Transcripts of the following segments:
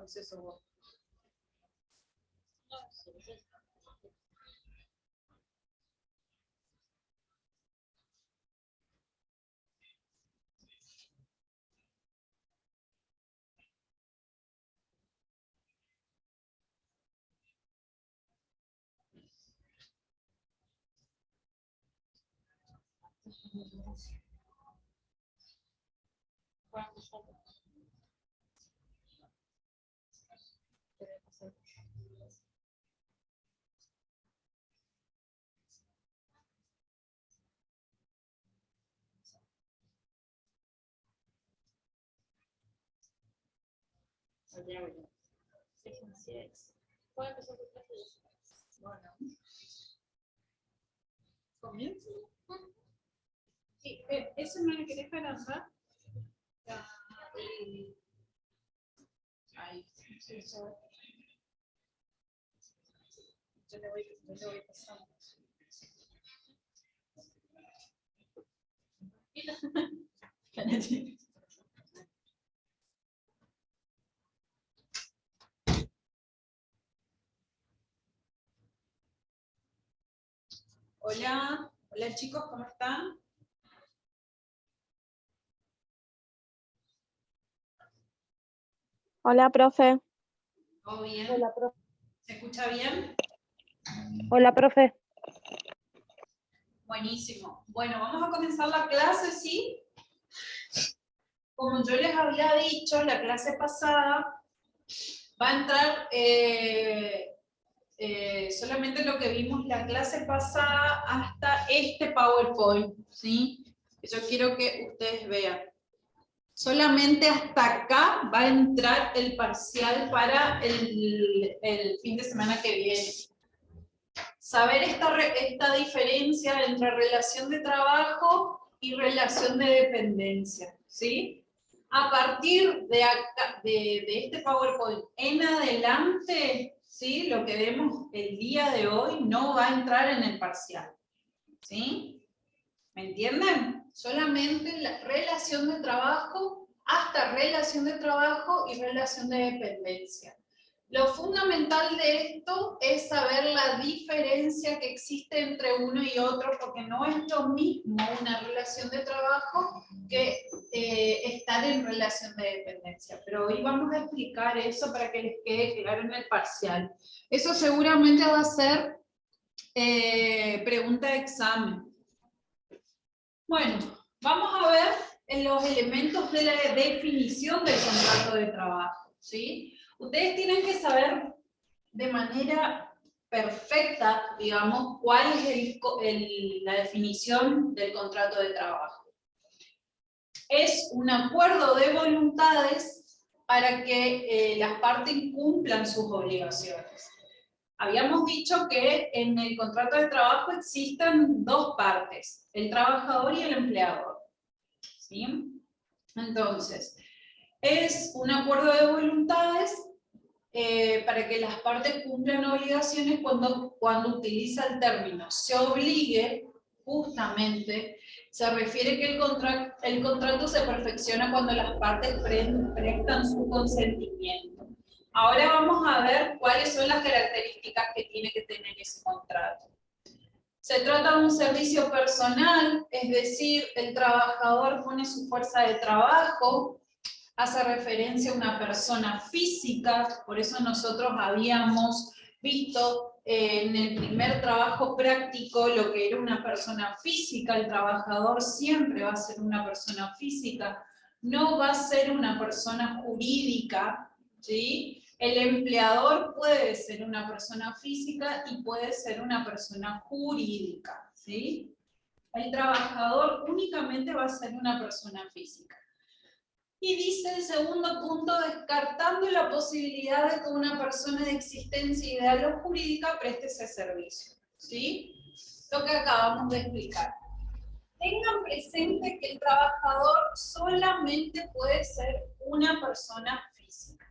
proceso vos. Bueno. ¿Comienzo? Sí, ¿eso no le querés agrandar? Ahí. Yo le voy pasando. Hola, hola chicos, ¿cómo están? Hola, profe. ¿Todo bien? Hola, profe. ¿Se escucha bien? Hola, profe. Buenísimo. Bueno, vamos a comenzar la clase, ¿sí? Como yo les había dicho, la clase pasada va a entrar solamente lo que vimos la clase pasada hasta este PowerPoint, ¿sí? Yo quiero que ustedes vean. Solamente hasta acá va a entrar el parcial para el fin de semana que viene. Saber esta diferencia entre relación de trabajo y relación de dependencia, ¿sí? A partir de, acá, de este PowerPoint en adelante, ¿sí? Lo que vemos el día de hoy no va a entrar en el parcial, ¿sí? ¿Me entienden? Solamente la relación de trabajo, hasta relación de trabajo y relación de dependencia. Lo fundamental de esto es saber la diferencia que existe entre uno y otro, porque no es lo mismo una relación de trabajo que estar en relación de dependencia. Pero hoy vamos a explicar eso para que les quede claro en el parcial. Eso seguramente va a ser pregunta de examen. Bueno, vamos a ver los elementos de la definición del contrato de trabajo, ¿sí? Ustedes tienen que saber de manera perfecta, digamos, cuál es la definición del contrato de trabajo. Es un acuerdo de voluntades para que las partes cumplan sus obligaciones. Habíamos dicho que en el contrato de trabajo existen dos partes, el trabajador y el empleador, ¿sí? Entonces, es un acuerdo de voluntades para que las partes cumplan obligaciones cuando utiliza el término se obligue, justamente, se refiere que el contrato se perfecciona cuando las partes prestan su consentimiento. Ahora vamos a ver cuáles son las características que tiene que tener ese contrato. Se trata de un servicio personal, es decir, el trabajador pone su fuerza de trabajo, hace referencia a una persona física, por eso nosotros habíamos visto en el primer trabajo práctico lo que era una persona física. El trabajador siempre va a ser una persona física, no va a ser una persona jurídica, ¿sí? El empleador puede ser una persona física y puede ser una persona jurídica, ¿sí? El trabajador únicamente va a ser una persona física. Y dice el segundo punto, descartando la posibilidad de que una persona de existencia ideal o jurídica preste ese servicio, ¿sí? Lo que acabamos de explicar. Tengan presente que el trabajador solamente puede ser una persona física.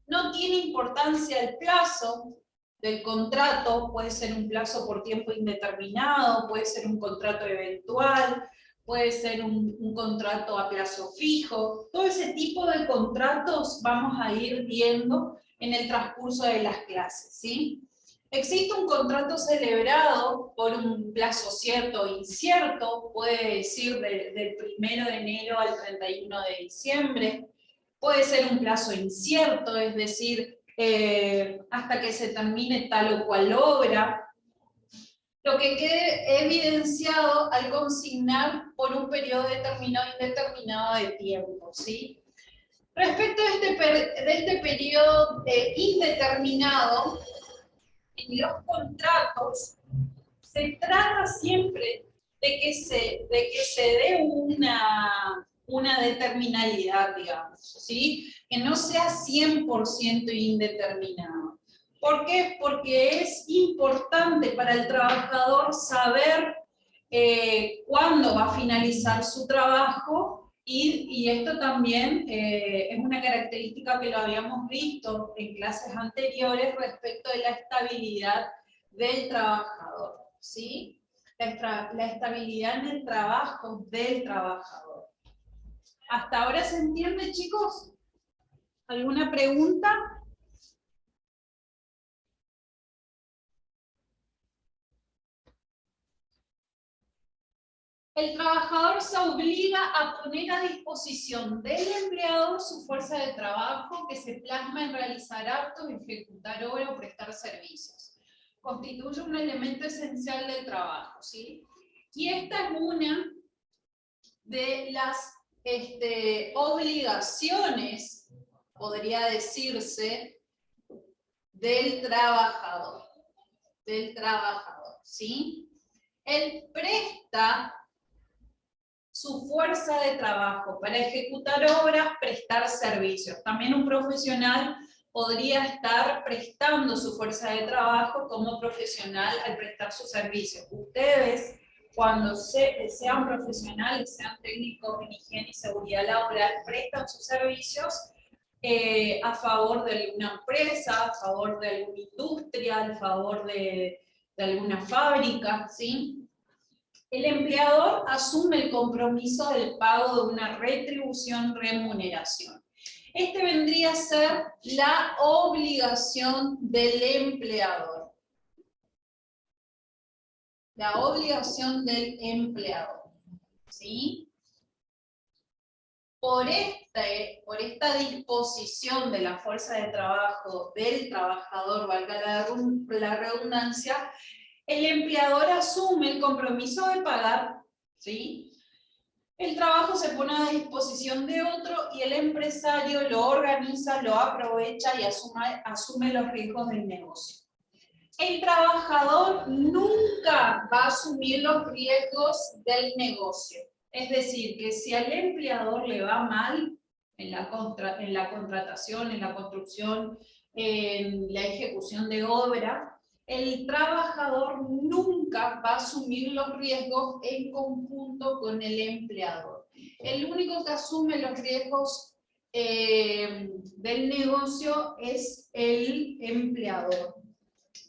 No tiene importancia el plazo del contrato, puede ser un plazo por tiempo indeterminado, puede ser un contrato eventual, puede ser un contrato a plazo fijo. Todo ese tipo de contratos vamos a ir viendo en el transcurso de las clases, ¿sí? Existe un contrato celebrado por un plazo cierto o incierto, puede decir del 1 de enero al 31 de diciembre, puede ser un plazo incierto, es decir, hasta que se termine tal o cual obra, lo que quede evidenciado al consignar por un periodo determinado o indeterminado de tiempo, ¿sí? Respecto de este periodo indeterminado, en los contratos se trata siempre de que se dé una determinalidad, digamos, ¿sí? Que no sea 100% indeterminado. ¿Por qué? Porque es importante para el trabajador saber cuándo va a finalizar su trabajo y esto también es una característica que lo habíamos visto en clases anteriores respecto de la estabilidad del trabajador, ¿sí? La estabilidad en el trabajo del trabajador. ¿Hasta ahora se entiende, chicos? ¿Alguna pregunta? El trabajador se obliga a poner a disposición del empleador su fuerza de trabajo que se plasma en realizar actos, ejecutar obra o prestar servicios. Constituye un elemento esencial del trabajo, ¿sí? Y esta es una de las obligaciones, podría decirse, del trabajador, ¿sí? Él presta su fuerza de trabajo para ejecutar obras, prestar servicios. También un profesional podría estar prestando su fuerza de trabajo como profesional al prestar sus servicios. Ustedes, cuando sean profesionales, sean técnicos en higiene y seguridad laboral, prestan sus servicios a favor de alguna empresa, a favor de alguna industria, a favor de alguna fábrica, ¿sí? El empleador asume el compromiso del pago de una retribución-remuneración. Este vendría a ser la obligación del empleador. La obligación del empleador, ¿sí? Por esta disposición de la fuerza de trabajo del trabajador, valga la redundancia, el empleador asume el compromiso de pagar, ¿sí? El trabajo se pone a disposición de otro y el empresario lo organiza, lo aprovecha y asume los riesgos del negocio. El trabajador nunca va a asumir los riesgos del negocio. Es decir, que si al empleador le va mal en la contratación, en la construcción, en la ejecución de obra, el trabajador nunca va a asumir los riesgos en conjunto con el empleador. El único que asume los riesgos del negocio es el empleador.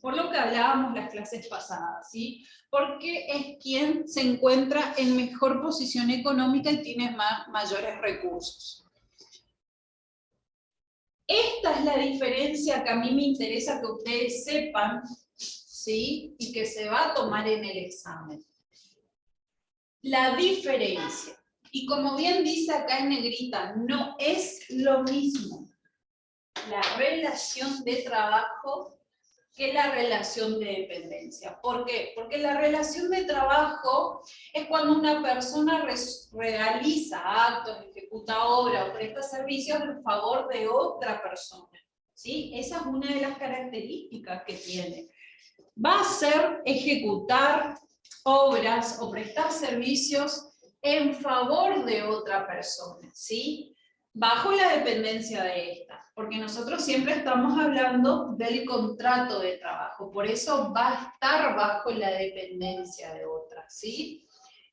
Por lo que hablábamos las clases pasadas, ¿sí? Porque es quien se encuentra en mejor posición económica y tiene mayores recursos. Esta es la diferencia que a mí me interesa que ustedes sepan, ¿sí? Y que se va a tomar en el examen. La diferencia. Y como bien dice acá en negrita, no es lo mismo la relación de trabajo que la relación de dependencia. ¿Por qué? Porque la relación de trabajo es cuando una persona realiza actos, ejecuta obra o presta servicios en favor de otra persona, ¿sí? Esa es una de las características que tiene. Va a ser ejecutar obras o prestar servicios en favor de otra persona, ¿sí? Bajo la dependencia de esta, porque nosotros siempre estamos hablando del contrato de trabajo, por eso va a estar bajo la dependencia de otra, ¿sí?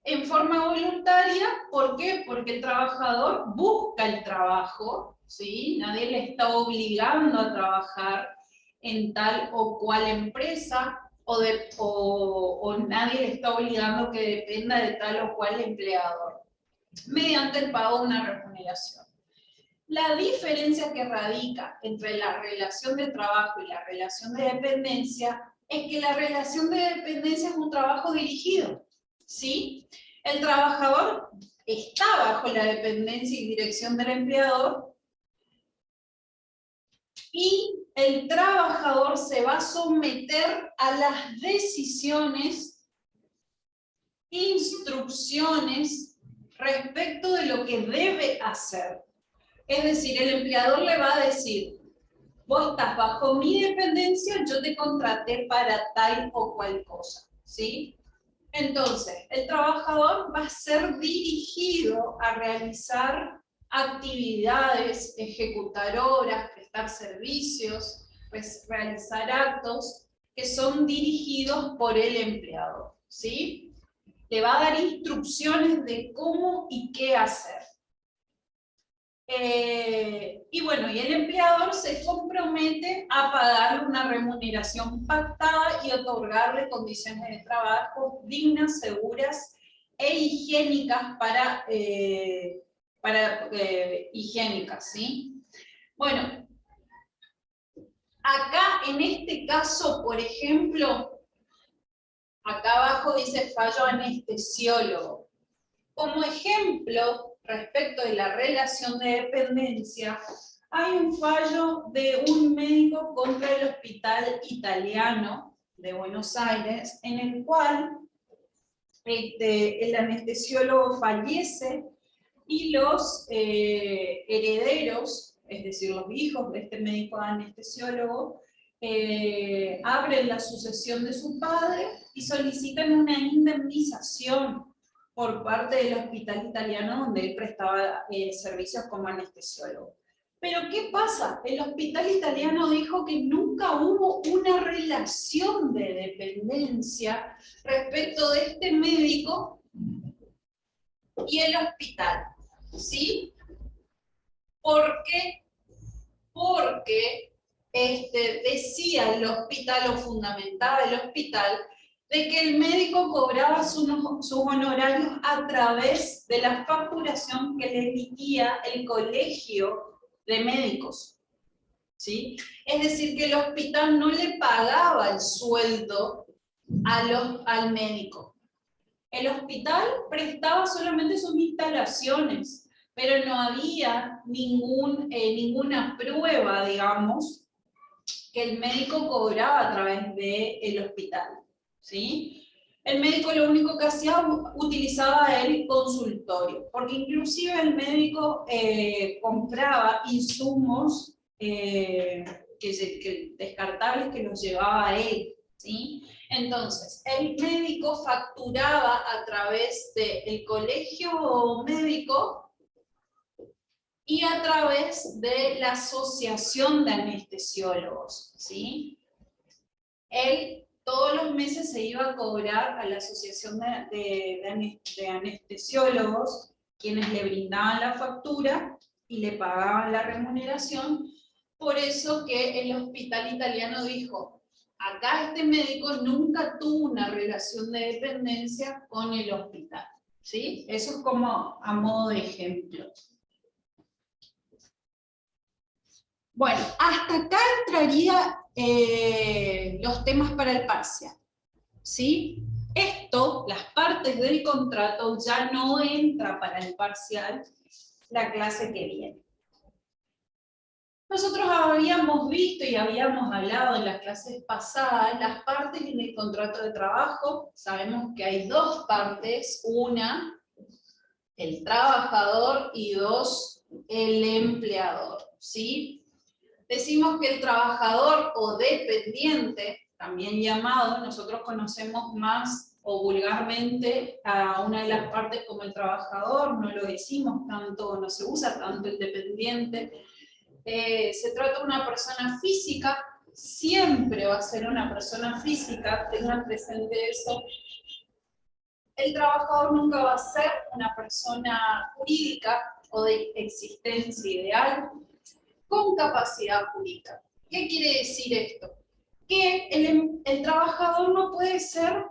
En forma voluntaria, ¿por qué? Porque el trabajador busca el trabajo, ¿sí? Nadie le está obligando a trabajar en tal o cual empresa, o nadie le está obligando que dependa de tal o cual empleador, mediante el pago de una remuneración. La diferencia que radica entre la relación de trabajo y la relación de dependencia es que la relación de dependencia es un trabajo dirigido, ¿sí? El trabajador está bajo la dependencia y dirección del empleador y el trabajador se va a someter a las decisiones, instrucciones respecto de lo que debe hacer. Es decir, el empleador le va a decir, vos estás bajo mi dependencia, yo te contraté para tal o cual cosa, ¿sí? Entonces, el trabajador va a ser dirigido a realizar actividades, ejecutar horas, prestar servicios, pues, realizar actos que son dirigidos por el empleador, ¿sí? Le va a dar instrucciones de cómo y qué hacer. Y bueno, y el empleador se compromete a pagarle una remuneración pactada y otorgarle condiciones de trabajo dignas, seguras e higiénicas higiénicas, ¿sí? Bueno, acá en este caso, por ejemplo, acá abajo dice fallo anestesiólogo. Como ejemplo, respecto de la relación de dependencia, hay un fallo de un médico contra el Hospital Italiano de Buenos Aires, en el cual el anestesiólogo fallece y los herederos, es decir, los hijos de este médico anestesiólogo, abren la sucesión de su padre y solicitan una indemnización por parte del Hospital Italiano donde él prestaba servicios como anestesiólogo. Pero ¿qué pasa? El Hospital Italiano dijo que nunca hubo una relación de dependencia respecto de este médico y el hospital, ¿sí? ¿Por qué? Porque decía el hospital, o fundamentaba el hospital, de que el médico cobraba sus honorarios a través de la facturación que le emitía el colegio de médicos, ¿sí? Es decir, que el hospital no le pagaba el sueldo al médico. El hospital prestaba solamente sus instalaciones, pero no había ninguna prueba, digamos, que el médico cobraba a través del hospital, ¿sí? El médico lo único que hacía, utilizaba el consultorio, porque inclusive el médico compraba insumos descartables que los llevaba a él, ¿sí? Entonces, el médico facturaba a través del colegio médico y a través de la asociación de anestesiólogos, ¿sí? Él todos los meses se iba a cobrar a la asociación de anestesiólogos, quienes le brindaban la factura y le pagaban la remuneración. Por eso que el Hospital Italiano dijo, acá este médico nunca tuvo una relación de dependencia con el hospital, ¿sí? Eso es como a modo de ejemplo. Bueno, hasta acá entraría los temas para el parcial, ¿sí? Esto, las partes del contrato, ya no entra para el parcial la clase que viene. Nosotros habíamos visto y habíamos hablado en las clases pasadas las partes en el contrato de trabajo. Sabemos que hay dos partes, una, el trabajador, y dos, el empleador, ¿sí? Decimos que el trabajador o dependiente, también llamado, nosotros conocemos más o vulgarmente a una de las partes como el trabajador, no lo decimos tanto, no se usa tanto el dependiente. Se trata de una persona física, siempre va a ser una persona física, tengan presente eso. El trabajador nunca va a ser una persona jurídica o de existencia ideal, con capacidad jurídica. ¿Qué quiere decir esto? que el trabajador no puede ser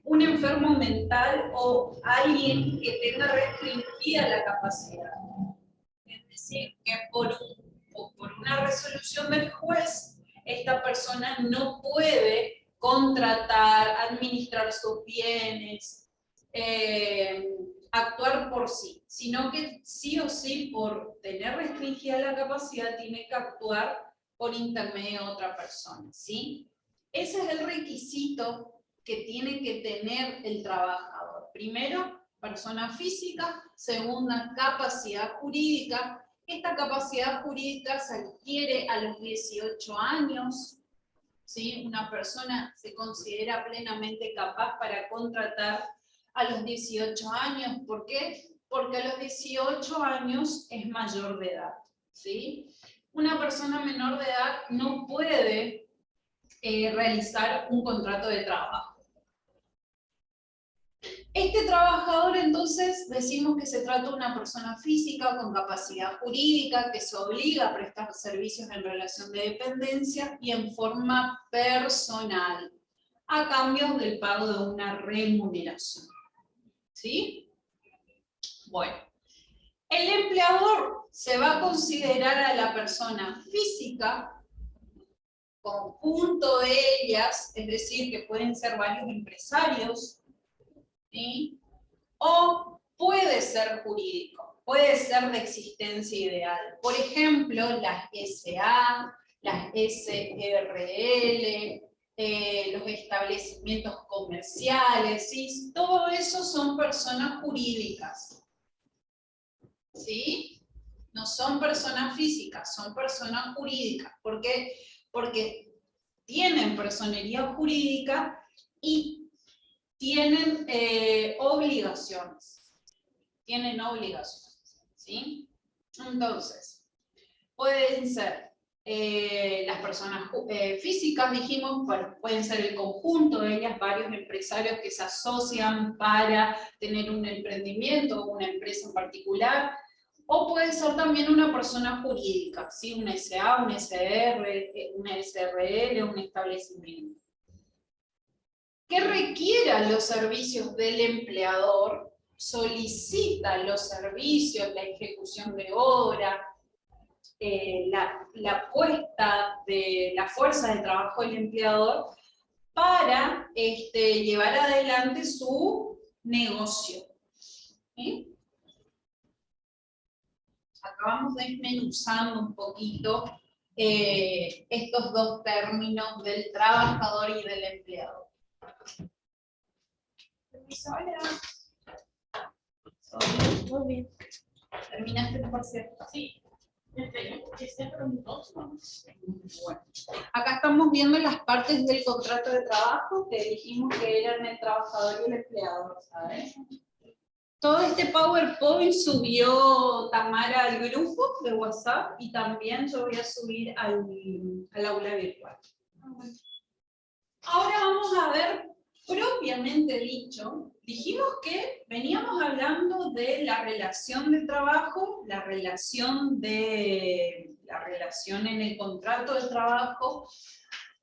un enfermo mental o alguien que tenga restringida la capacidad. Es decir, que por una resolución del juez, esta persona no puede contratar, administrar sus bienes, actuar por sí, sino que sí o sí, por tener restringida la capacidad, tiene que actuar por intermedio de otra persona, ¿sí? Ese es el requisito que tiene que tener el trabajador. Primero, persona física. Segunda, capacidad jurídica. Esta capacidad jurídica se adquiere a los 18 años. ¿Sí? Una persona se considera plenamente capaz para contratar a los 18 años. ¿Por qué? Porque a los 18 años es mayor de edad. ¿Sí? Una persona menor de edad no puede realizar un contrato de trabajo. Este trabajador, entonces, decimos que se trata de una persona física con capacidad jurídica que se obliga a prestar servicios en relación de dependencia y en forma personal, a cambio del pago de una remuneración. ¿Sí? Bueno, el empleador se va a considerar a la persona física, conjunto de ellas, es decir, que pueden ser varios empresarios, ¿sí? O puede ser jurídico, puede ser de existencia ideal. Por ejemplo, las SA, las SRL, los establecimientos comerciales, ¿sí? Todo eso son personas jurídicas. ¿Sí? No son personas físicas, son personas jurídicas. ¿Por qué? Porque tienen personería jurídica y tienen obligaciones. Tienen obligaciones, ¿sí? Entonces, pueden ser las personas físicas, dijimos, pueden ser el conjunto de ellas, varios empresarios que se asocian para tener un emprendimiento o una empresa en particular, o puede ser también una persona jurídica, ¿sí? Una SA, una SR, una SRL, un establecimiento. ¿Qué requieran los servicios del empleador? Solicita los servicios, la ejecución de obra, la puesta de la fuerza de trabajo del empleador para llevar adelante su negocio. ¿Sí? Acá vamos desmenuzando un poquito estos dos términos del trabajador y del empleador. Permiso, hola. Muy bien. ¿Terminaste tu parcial? Sí. Bueno. Acá estamos viendo las partes del contrato de trabajo que dijimos que eran el trabajador y el empleador, ¿sabes? Todo este PowerPoint subió Tamara al grupo de WhatsApp y también yo voy a subir al aula virtual. Ahora vamos a ver, propiamente dicho, dijimos que veníamos hablando de la relación de trabajo, la relación en el contrato de trabajo,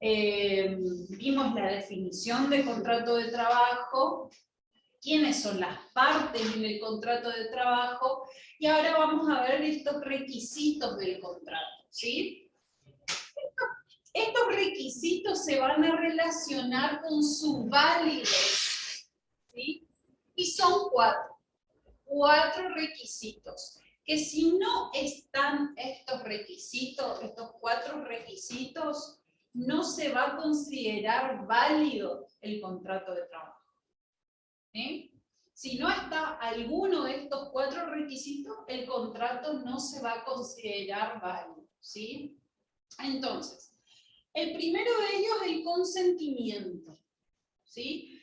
vimos la definición de contrato de trabajo, quiénes son las partes en el contrato de trabajo, y ahora vamos a ver estos requisitos del contrato, ¿sí? Estos requisitos se van a relacionar con su validez, ¿sí? Y son cuatro requisitos, que si no están estos requisitos, estos cuatro requisitos, no se va a considerar válido el contrato de trabajo. ¿Sí? Si no está alguno de estos cuatro requisitos, el contrato no se va a considerar válido, ¿sí? Entonces, el primero de ellos es el consentimiento, ¿sí?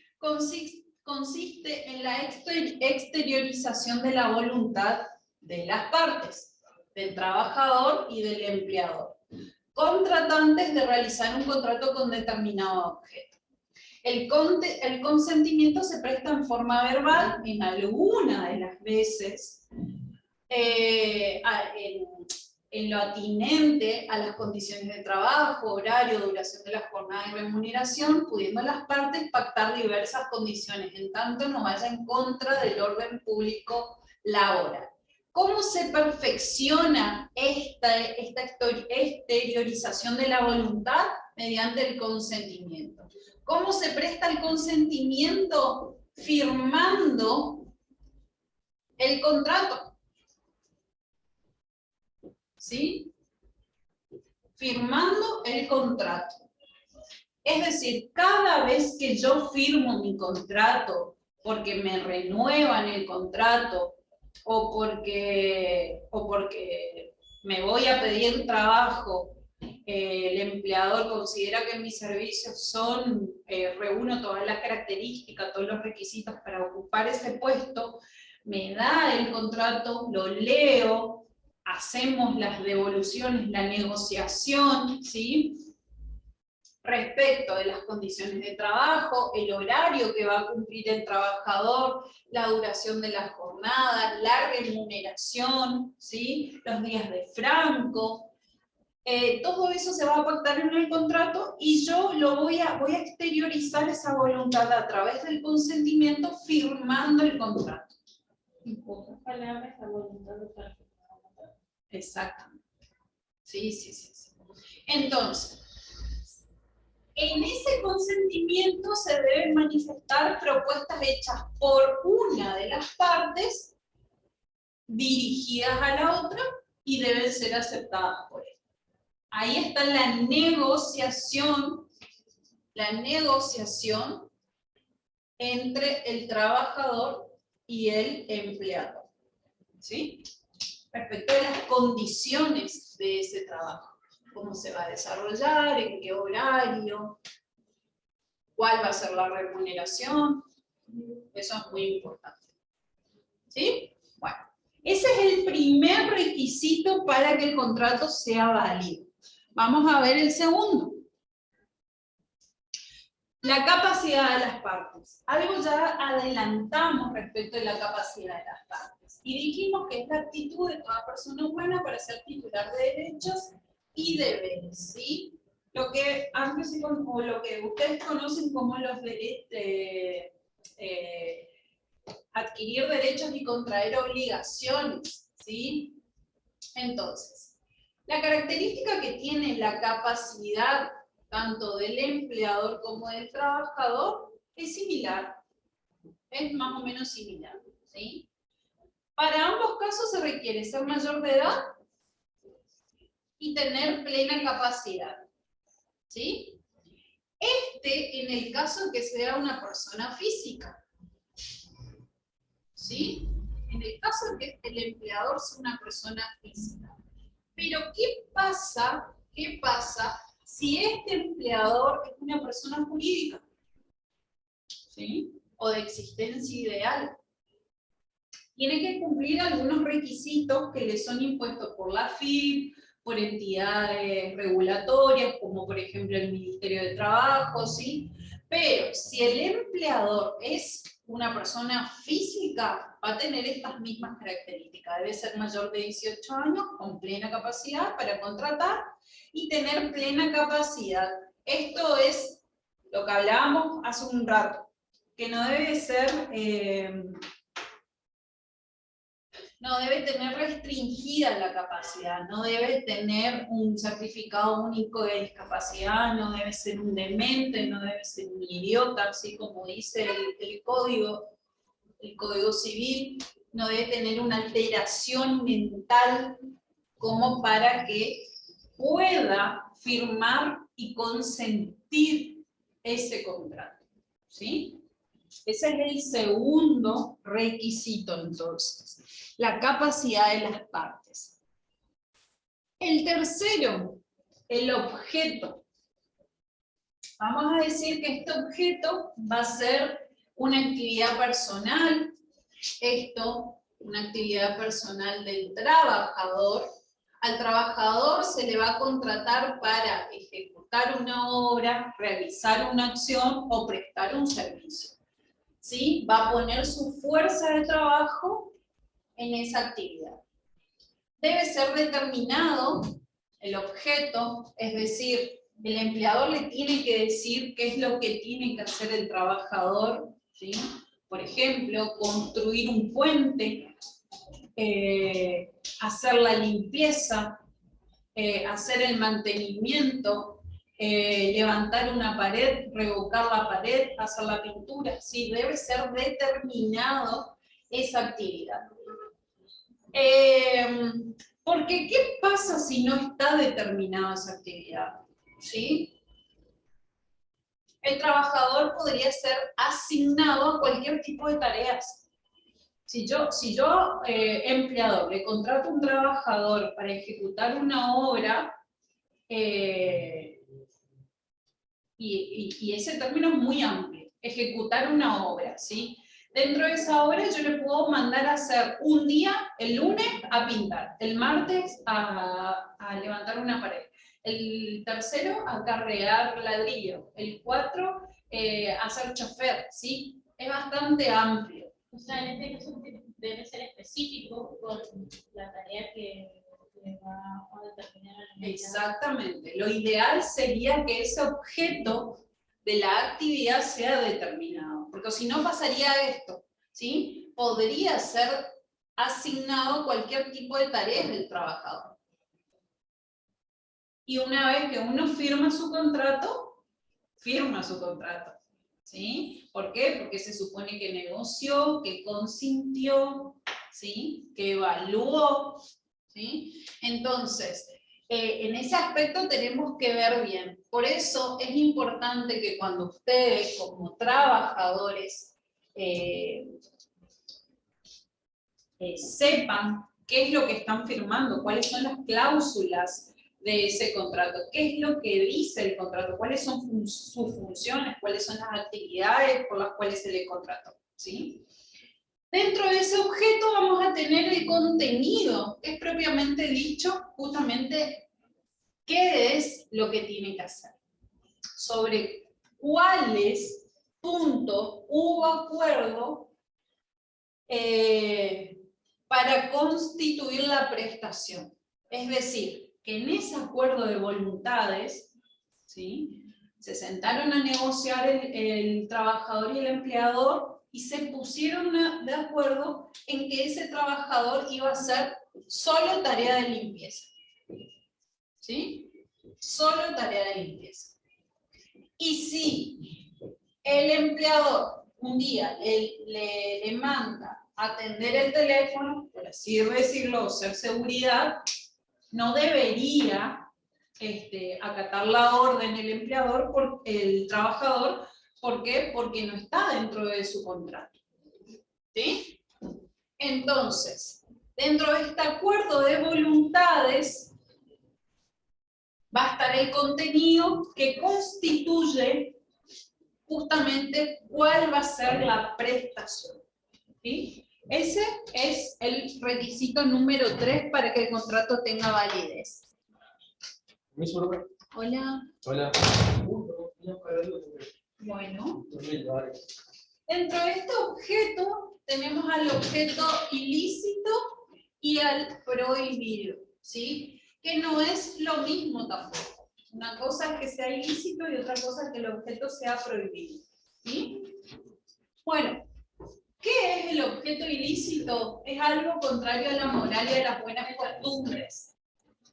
Consiste en la exteriorización de la voluntad de las partes, del trabajador y del empleador, contratantes de realizar un contrato con determinado objeto. El consentimiento se presta en forma verbal en alguna de las veces, en lo atinente a las condiciones de trabajo, horario, duración de la jornada y remuneración, pudiendo las partes pactar diversas condiciones, en tanto no vaya en contra del orden público laboral. ¿Cómo se perfecciona esta exteriorización de la voluntad? Mediante el consentimiento. ¿Cómo se presta el consentimiento? Firmando el contrato. ¿Sí? Firmando el contrato. Es decir, cada vez que yo firmo mi contrato, porque me renuevan el contrato, o porque me voy a pedir trabajo, el empleador considera que mis servicios reúno todas las características, todos los requisitos para ocupar ese puesto, me da el contrato, lo leo, hacemos las devoluciones, la negociación, ¿sí? Respecto de las condiciones de trabajo, el horario que va a cumplir el trabajador, la duración de la jornada, la remuneración, ¿sí? Los días de franco. Todo eso se va a pactar en el contrato y yo voy a exteriorizar esa voluntad a través del consentimiento firmando el contrato. En pocas palabras, la voluntad de parte. Exactamente. Sí. Entonces, en ese consentimiento se deben manifestar propuestas hechas por una de las partes, dirigidas a la otra, y deben ser aceptadas por ella. Ahí está la negociación entre el trabajador y el empleador, ¿sí? Respecto de las condiciones de ese trabajo. Cómo se va a desarrollar, en qué horario, cuál va a ser la remuneración. Eso es muy importante. ¿Sí? Bueno, ese es el primer requisito para que el contrato sea válido. Vamos a ver el segundo. La capacidad de las partes. Algo ya adelantamos respecto de la capacidad de las partes. Y dijimos que es la actitud de toda persona humana para ser titular de derechos y deberes, ¿sí? Lo que ustedes conocen como los derechos, adquirir derechos y contraer obligaciones, ¿sí? Entonces, la característica que tiene la capacidad tanto del empleador como del trabajador es similar, es más o menos similar, ¿sí? Para ambos casos se requiere ser mayor de edad y tener plena capacidad, ¿sí? En el caso de que sea una persona física, ¿sí? En el caso de que el empleador sea una persona física. Pero ¿qué pasa si este empleador es una persona jurídica? ¿Sí? O de existencia ideal. Tiene que cumplir algunos requisitos que le son impuestos por la FIP, por entidades regulatorias, como por ejemplo el Ministerio de Trabajo, ¿sí? Pero si el empleador es una persona física, va a tener estas mismas características. Debe ser mayor de 18 años, con plena capacidad para contratar, y tener plena capacidad. Esto es lo que hablábamos hace un rato, que no debe ser... no debe tener restringida la capacidad, no debe tener un certificado único de discapacidad, no debe ser un demente, no debe ser un idiota, así como dice el código civil, no debe tener una alteración mental como para que pueda firmar y consentir ese contrato, ¿sí? Ese es el segundo requisito, entonces, la capacidad de las partes. El tercero, el objeto. Vamos a decir que este objeto va a ser una actividad personal, una actividad personal del trabajador. Al trabajador se le va a contratar para ejecutar una obra, realizar una acción o prestar un servicio. ¿Sí? Va a poner su fuerza de trabajo en esa actividad. debe ser determinado el objeto, es decir, el empleador le tiene que decir qué es lo que tiene que hacer el trabajador, ¿sí? Por ejemplo, construir un puente, hacer la limpieza, hacer el mantenimiento, levantar una pared, revocar la pared, hacer la pintura, ¿sí? Debe ser determinado esa actividad. Porque, ¿qué pasa si no está determinada esa actividad? ¿Sí? El trabajador podría ser asignado a cualquier tipo de tareas. Si yo empleador, le contrato a un trabajador para ejecutar una obra, y ese término es muy amplio, ejecutar una obra, ¿sí? Dentro de esa obra yo le puedo mandar a hacer un día, el lunes, a pintar, el martes a levantar una pared, el tercero a carrear ladrillo, el 4 a hacer chofer, ¿sí? Es bastante amplio. O sea, en este caso debe ser específico con la tarea que va a determinar el empleado. Exactamente. Lo ideal sería que ese objeto de la actividad sea determinado, porque si no pasaría esto, ¿sí? Podría ser asignado cualquier tipo de tareas del trabajador. Y una vez que uno firma su contrato, ¿sí? ¿Por qué? Porque se supone que negoció, que consintió, ¿sí? Que evaluó, ¿sí? Entonces, en ese aspecto tenemos que ver bien. Por eso es importante que cuando ustedes como trabajadores sepan qué es lo que están firmando, cuáles son las cláusulas de ese contrato, qué es lo que dice el contrato, cuáles son sus funciones, cuáles son las actividades por las cuales se le contrató, ¿sí? Dentro de ese objeto vamos a tener el contenido, que es propiamente dicho, justamente, qué es lo que tiene que hacer. Sobre cuáles puntos hubo acuerdo para constituir la prestación. Es decir, que en ese acuerdo de voluntades, ¿sí?, se sentaron a negociar el trabajador y el empleador y se pusieron de acuerdo en que ese trabajador iba a hacer solo tarea de limpieza. ¿Sí? Solo tarea de limpieza. Y si el empleador un día le manda atender el teléfono, por así decirlo, o ser seguridad, no debería acatar la orden el trabajador. ¿Por qué? Porque no está dentro de su contrato. ¿Sí? Entonces, dentro de este acuerdo de voluntades va a estar el contenido que constituye justamente cuál va a ser la prestación. ¿Sí? Ese es el requisito número 3 para que el contrato tenga validez. Hola. Hola. Bueno. Dentro de este objeto tenemos al objeto ilícito y al prohibido, ¿sí? Que no es lo mismo tampoco. Una cosa es que sea ilícito y otra cosa es que el objeto sea prohibido, ¿sí? Bueno, ¿qué es el objeto ilícito? Es algo contrario a la moral y a las buenas costumbres.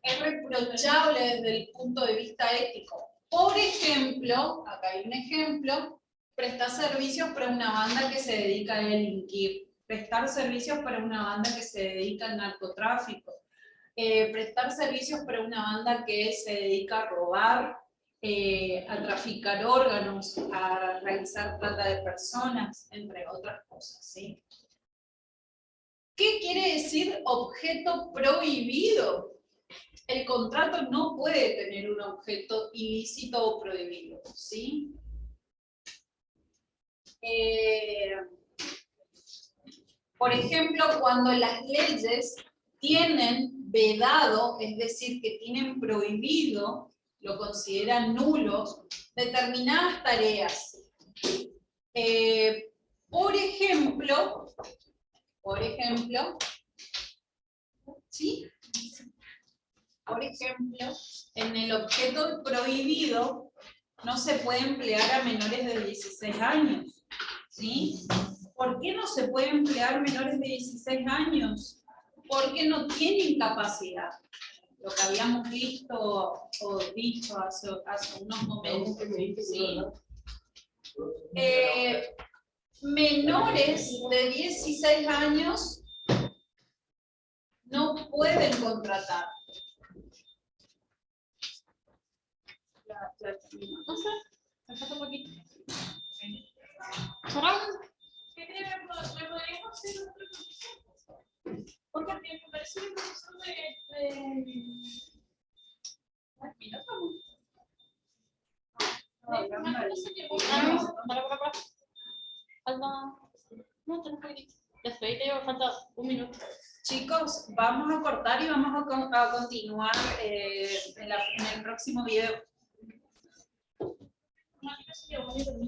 Es reprochable desde el punto de vista ético. Por ejemplo, acá hay un ejemplo, prestar servicios para una banda que se dedica a delinquir, prestar servicios para una banda que se dedica al narcotráfico, prestar servicios para una banda que se dedica a robar, a traficar órganos, a realizar trata de personas, entre otras cosas, ¿sí? ¿Qué quiere decir objeto prohibido? El contrato no puede tener un objeto ilícito o prohibido, ¿sí? Por ejemplo, cuando las leyes tienen vedado, es decir, que tienen prohibido, lo consideran nulos, determinadas tareas. Por ejemplo, ¿sí? Por ejemplo, en el objeto prohibido no se puede emplear a menores de 16 años. ¿Sí? ¿Por qué no se puede emplear menores de 16 años? Porque no tienen capacidad. Lo que habíamos visto o dicho hace unos momentos. ¿Sí? Menores de 16 años no pueden contratar. No sé, me falta un poquito. ¿Cerramos? ¿Qué creen que podríamos hacer otra cosa? Porque me parece que el profesor falta un minuto. Chicos, vamos a cortar y vamos a continuar en el próximo video.